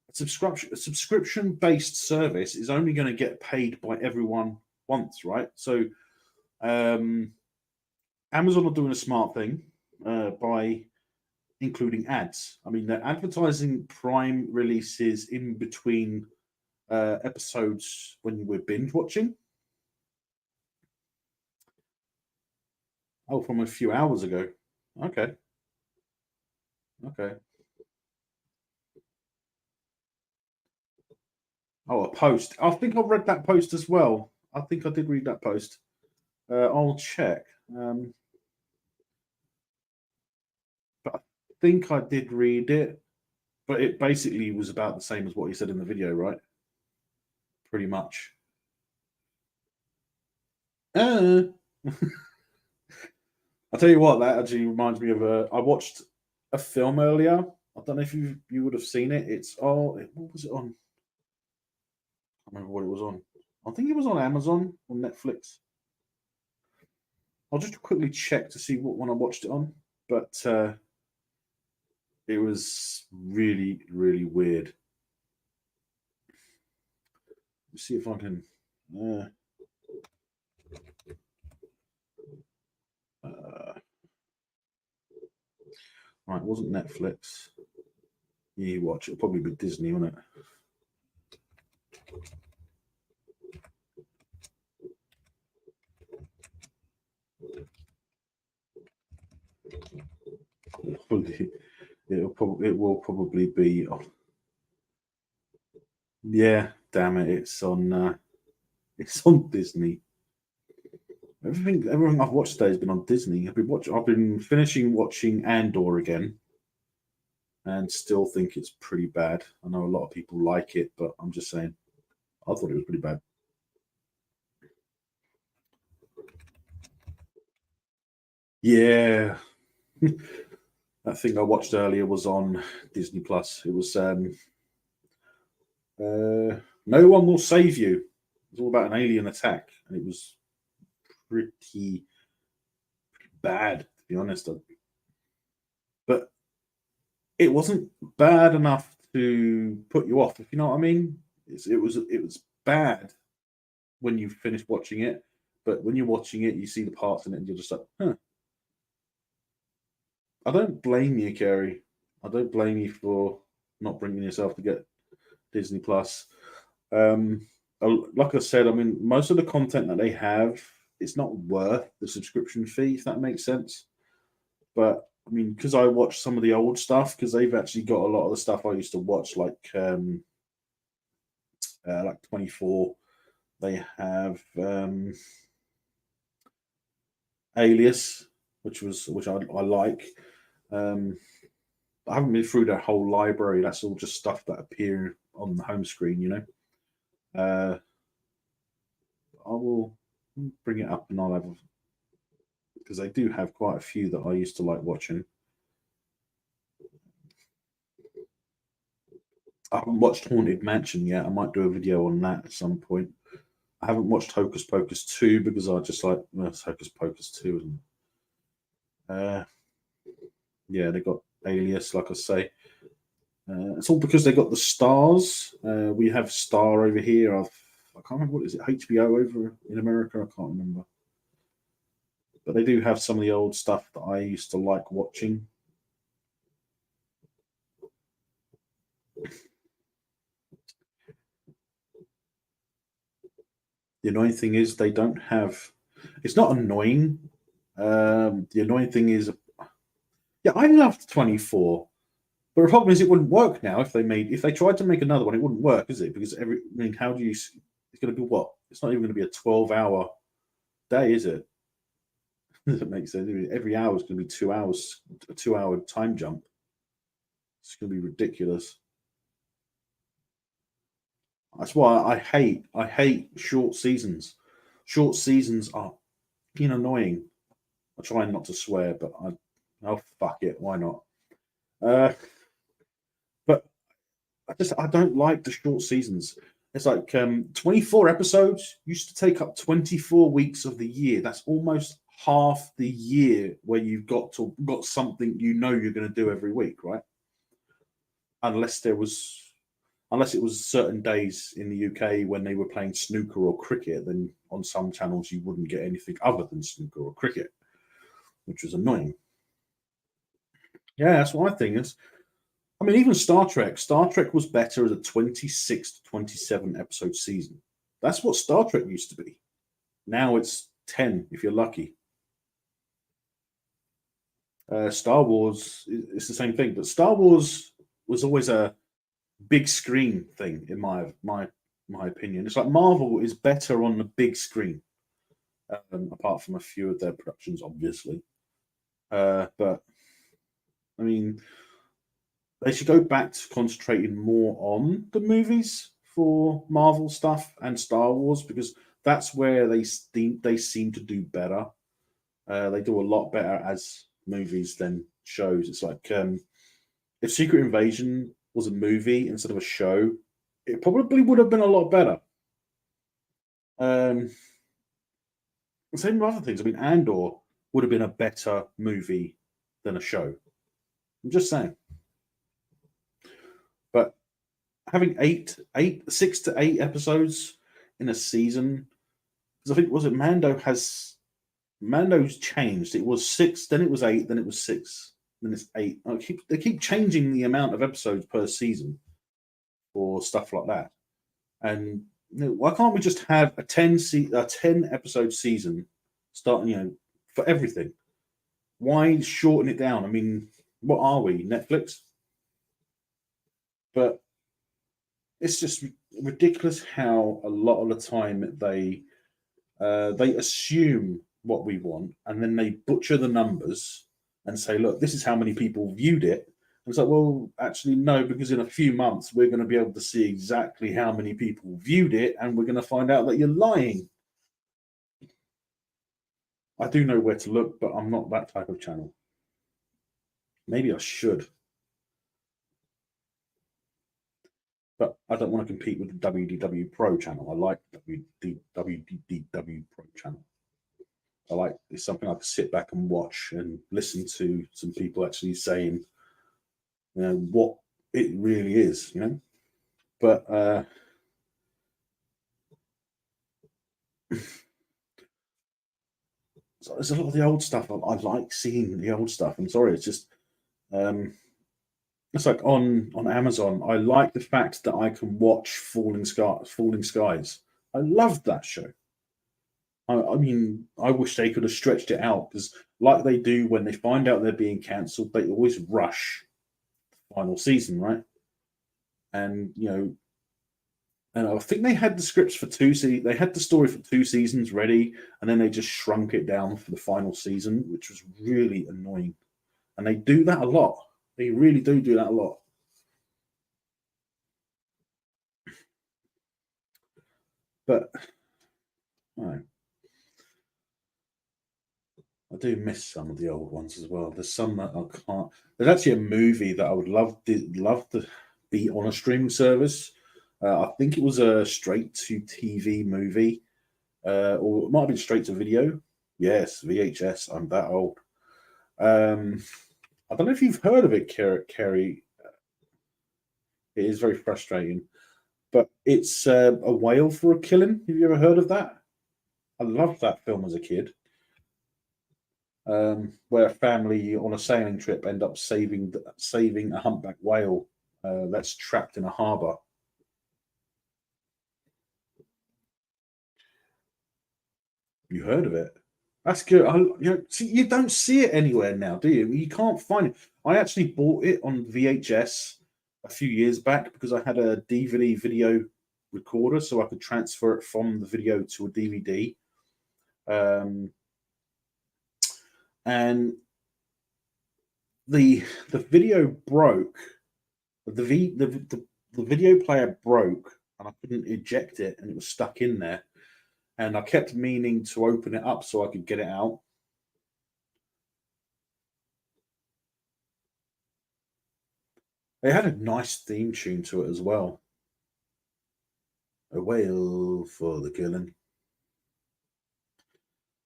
A: a subscription-based service is only going to get paid by everyone once, right? So, Amazon are doing a smart thing by including ads. I mean, they're advertising Prime releases in between episodes when we're binge watching. Oh, from a few hours ago. Okay. Okay. Oh, a post. I think I've read that post as well. I think I did read that post. I'll check. But I think I did read it. But it basically was about the same as what he said in the video, right? Pretty much. I'll tell you what, that actually reminds me of I watched a film earlier. I don't know if you would have seen it. What was it on? I can't remember what it was on. I think it was on Amazon or Netflix. I'll just quickly check to see what one I watched it on, but it was really, really weird. Let's see if I can. Right, it wasn't Netflix. You watch it'll probably be Disney, won't it? It will probably be on. Yeah, damn it, it's on Disney. Everything I've watched today has been on Disney. I've been finishing watching Andor again, and still think it's pretty bad. I know a lot of people like it, but I'm just saying, I thought it was pretty bad. Yeah, that thing I watched earlier was on Disney Plus. It was No One Will Save You. It's all about an alien attack, and it was pretty bad, to be honest. But it wasn't bad enough to put you off, if you know what I mean. It was bad when you finish watching it, but when you're watching it, you see the parts in it, and you're just like, huh. I don't blame you, Kerry. I don't blame you for not bringing yourself to get Disney Plus. Like I said, I mean, most of the content that they have it's not worth the subscription fee, if that makes sense. But I mean, because I watch some of the old stuff, because they've actually got a lot of the stuff I used to watch, like 24. They have Alias, which I like. I haven't been through their whole library. That's all just stuff that appear on the home screen, you know. I will bring it up and I'll have, because they do have quite a few that I used to like watching. I haven't watched Haunted Mansion yet. I might do a video on that at some point. I haven't watched Hocus Pocus 2 because I just like, well, it's Hocus Pocus 2. And, yeah, they got Alias, like I say. It's all because they got the stars. We have Star over here. I can't remember, what is it, HBO over in America? I can't remember. But they do have some of the old stuff that I used to like watching. The annoying thing is they don't have. It's not annoying. The annoying thing is, yeah, I loved 24, but the problem is it wouldn't work now if they tried to make another one. It wouldn't work, is it? Because how do you? It's going to be what? It's not even going to be a 12-hour day, is it? Does it make sense? Every hour is going to be 2 hours, a 2-hour time jump. It's going to be ridiculous. That's why I hate short seasons. Short seasons are annoying. I try not to swear, but oh fuck it, why not? But I don't like the short seasons. It's like 24 episodes used to take up 24 weeks of the year. That's almost half the year where you've got something you're going to do every week, right? Unless it was certain days in the UK when they were playing snooker or cricket, then on some channels you wouldn't get anything other than snooker or cricket, which was annoying. Yeah, that's what I think. I mean, even Star Trek. Star Trek was better as a 26 to 27 episode season. That's what Star Trek used to be. Now it's 10 if you're lucky. Star Wars, it's the same thing, but Star Wars was always a big screen thing, in my opinion. It's like Marvel is better on the big screen, apart from a few of their productions, obviously. But I mean, they should go back to concentrating more on the movies for Marvel stuff and Star Wars, because that's where they seem to do better. They do a lot better as movies than shows. It's like if Secret Invasion was a movie instead of a show, it probably would have been a lot better. Same with other things. I mean, Andor would have been a better movie than a show. I'm just saying. But having 6 to 8 episodes in a season, because I think Mando's changed. It was 6, then it was 8, then it was 6, then it's 8. They keep changing the amount of episodes per season or stuff like that. And why can't we just have a 10 episode season starting, for everything? Why shorten it down? I mean, what are we, Netflix? But it's just ridiculous how a lot of the time they assume what we want, and then they butcher the numbers and say, look, this is how many people viewed it. And it's like, well, actually, no, because in a few months, we're going to be able to see exactly how many people viewed it, and we're going to find out that you're lying. I do know where to look, but I'm not that type of channel. Maybe I should. But I don't want to compete with the WDW Pro channel. I like the WDW Pro channel. It's something I can sit back and watch and listen to some people actually saying, what it really is, But so there's a lot of the old stuff. I like seeing the old stuff. I'm sorry, it's just it's like on Amazon. I like the fact that I can watch Falling Skies. I loved that show. I mean, I wish they could have stretched it out because, like they do when they find out they're being cancelled, they always rush the final season, right? And and I think they had the scripts for they had the story for 2 seasons ready, and then they just shrunk it down for the final season, which was really annoying. And they do that a lot. They really do that a lot. But I do miss some of the old ones as well. There's some that I can't. There's actually a movie that I would love to be on a streaming service. I think it was a straight to TV movie, or it might have been straight to video. Yes, VHS. I'm that old. I don't know if you've heard of it, Kerry. It is very frustrating, but it's a whale for a killing. Have you ever heard of that? I loved that film as a kid. Where a family on a sailing trip end up saving a humpback whale that's trapped in a harbour. You heard of it? That's good. See, you don't see it anywhere now, do you? You can't find it. I actually bought it on VHS a few years back because I had a DVD video recorder, so I could transfer it from the video to a DVD. And the video broke. The video player broke, and I couldn't eject it, and it was stuck in there. And I kept meaning to open it up so I could get it out. It had a nice theme tune to it as well. A whale for the killing.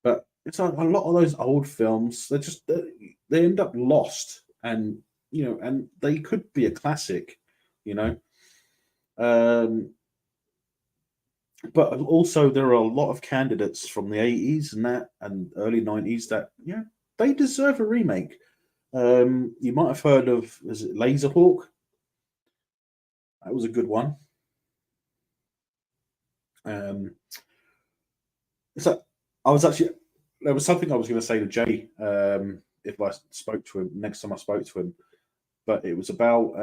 A: But it's like a lot of those old films, they end up lost, and and they could be a classic, you know. But also there are a lot of candidates from the 80s and early 90s that they deserve a remake. You might have heard of, is it Laserhawk? That was a good one. So I was actually there was something I was going to say to Jay if I spoke to him next time I spoke to him, but it was about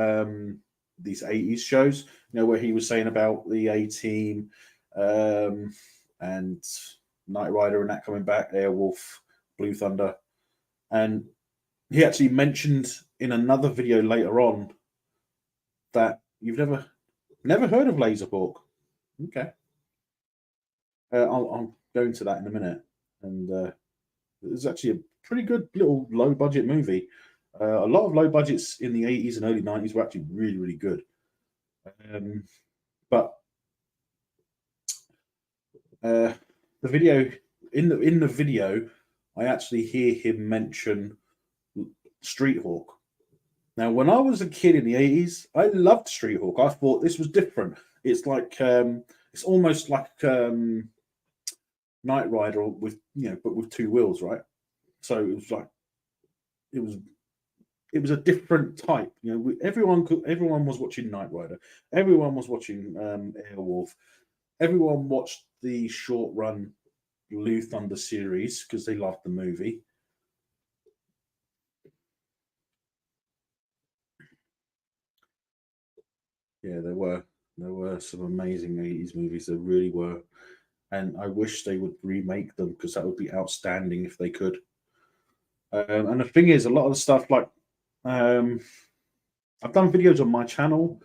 A: these 80s shows, where he was saying about the A Team and Knight Rider and that coming back, Airwolf, Blue Thunder, and he actually mentioned in another video later on that you've never heard of Laserhawk. Okay, I'll go into that in a minute, and it's actually a pretty good little low budget movie. A lot of low budgets in the 80s and early 90s were actually really, really good. But the video in the video, I actually hear him mention Street Hawk. Now, when I was a kid in the 80s, I loved Street Hawk. I thought this was different. It's like it's almost like Knight Rider with but with two wheels, right? So it was like it was a different type. Everyone was watching Knight Rider. Everyone was watching Airwolf. Everyone watched the short run Blue Thunder series because they loved the movie. Yeah, there were some amazing 80s movies. There really were. And I wish they would remake them because that would be outstanding if they could. And the thing is, a lot of the stuff like I've done videos on my channel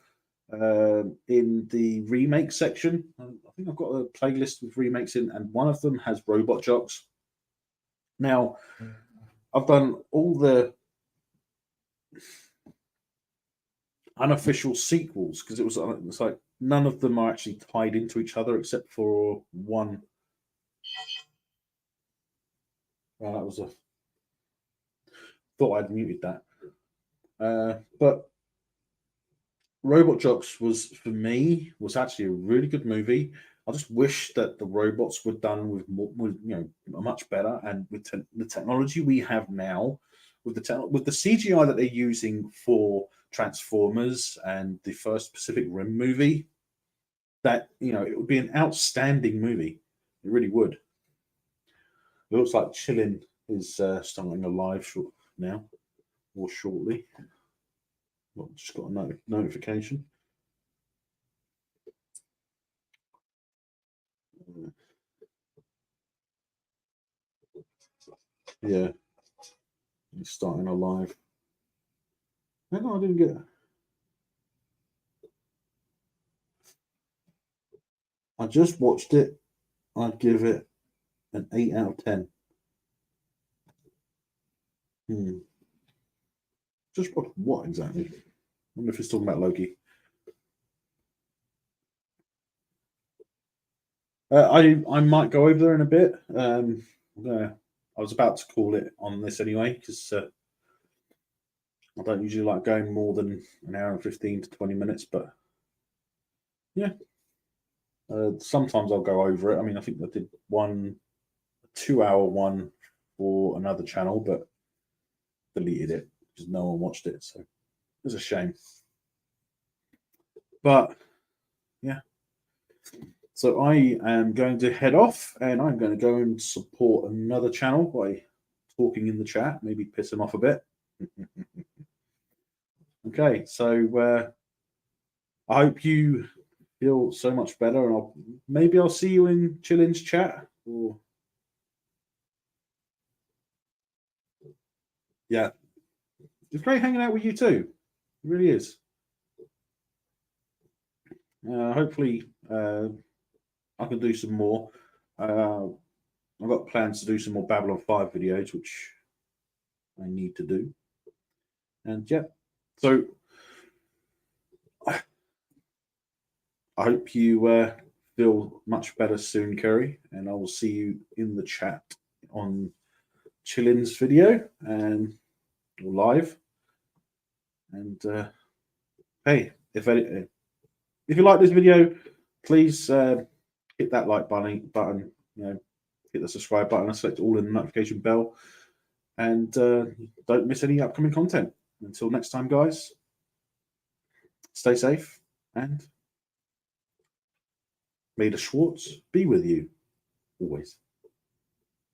A: in the remake section. I think I've got a playlist with remakes in, and one of them has Robot Jocks. Now, I've done all the unofficial sequels because it's like none of them are actually tied into each other except for one. Oh, that was a thought I'd muted that. But Robot Jocks was actually a really good movie. I just wish that the robots were done with much better, and with the technology we have now, with the CGI that they're using for Transformers and the first Pacific Rim movie, that it would be an outstanding movie. It really would. It looks like Chilling is starting a live now or shortly. Well, just got a notification. Yeah, he's starting a live. Hang on, I didn't get. I just watched it. I'd give it an 8 out of 10. Just what exactly? I wonder if he's talking about Loki. I might go over there in a bit. I was about to call it on this anyway because I don't usually like going more than an hour and 15 to 20 minutes, but yeah. Sometimes I'll go over it. I mean, I think I did a 2-hour one for another channel, but deleted it because no one watched it. So it's a shame. But yeah. So I am going to head off and I'm going to go and support another channel by talking in the chat, maybe piss him off a bit. Okay, so I hope you feel so much better, and maybe I'll see you in Chilling's chat. Or yeah, it's great hanging out with you too. It really is. Hopefully, I can do some more. I've got plans to do some more Babylon 5 videos, which I need to do. And yeah, so I hope you feel much better soon, Kerry, and I will see you in the chat on Chilling's video and live. And hey, if you like this video, please hit that like button. Hit the subscribe button and select all in the notification bell, and don't miss any upcoming content. Until next time, guys, stay safe, and may the Schwartz be with you always.